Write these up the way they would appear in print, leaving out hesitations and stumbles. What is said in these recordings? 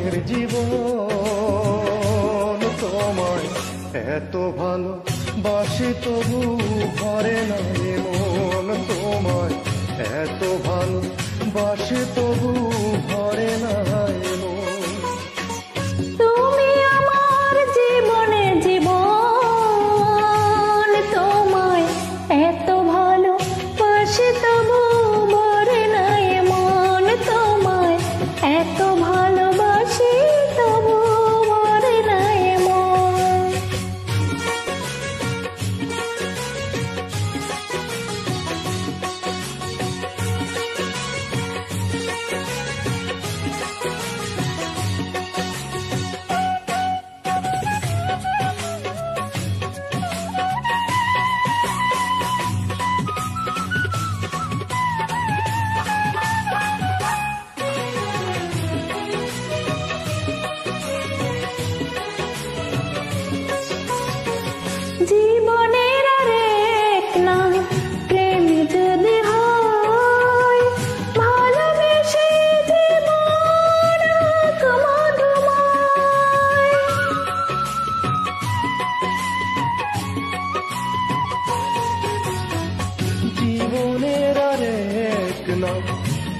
জীবনের জীবন তোমায় এত ভালো বাসি তবু ভরে না মন তোমায় এত ভালো বাসি তবু ভরে না মন তুমি আমার জীবনের জীবন তোমায় এত ভালো বাসি তবু ভরে না মন তোমায় এত ভালোবাসি তবু ভরে না মন জীবনের আরেক নাম প্রেম যদি হয় ভালোবেসে জীবন হোক মধুময় জীবনের আরেক নাম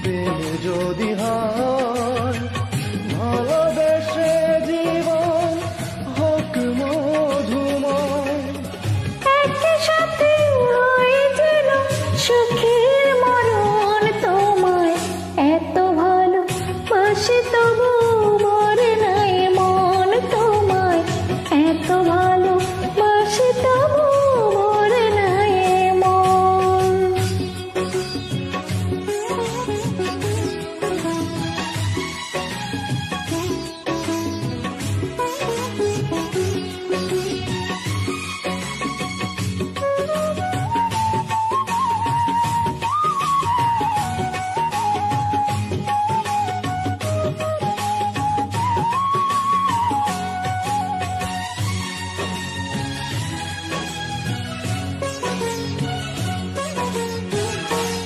প্রেম যদি হয় ভালোবেসে জীবন হোক মধুময় একই সাথে হয়েছিল সুখের মরণ তোমায় এত ভালো বাসি তবু মরে নাই মন তোমায় এত ভালো বাসি তবু মরে নাই মন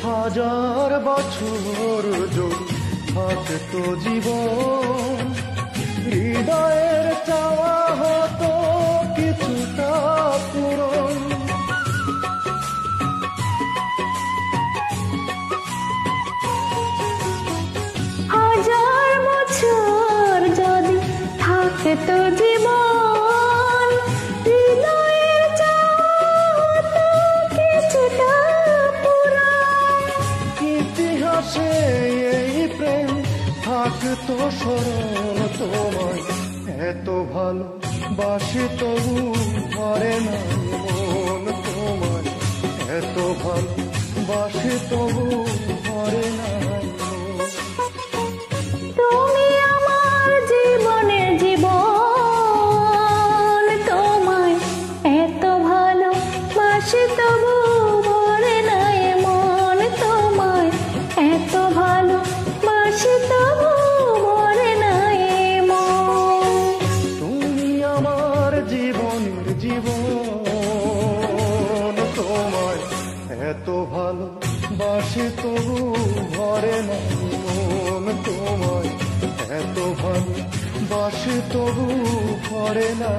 হাজার বছর যদি থাকতো জীবন হৃদয়ের চাওয়া হতো কিছুটা পূরণ হাজার বছর যদি থাকতো জীবন হৃদয়ের চাওয়া হতো কিছুটা পুরাণ ইতিহাসে এই প্রেম থাকতো স্মরণ তোমায় এত ভালো বাসি তবু ভরে না মন তোমায় এত ভালো বাসি তবু ভরে না মন তুমি আমার জীবনের জীবন তোমায় এত ভালো বাসি তবু ভরে নাই মন তোমায় এত ভালো বাসি তবু ভরে নাই মন তুমি আমার জীবনের জীবন তোমায় এত ভালো বাসি তবু ভরে না মন তোমায় এত ভালো বাসি তবু ভরে না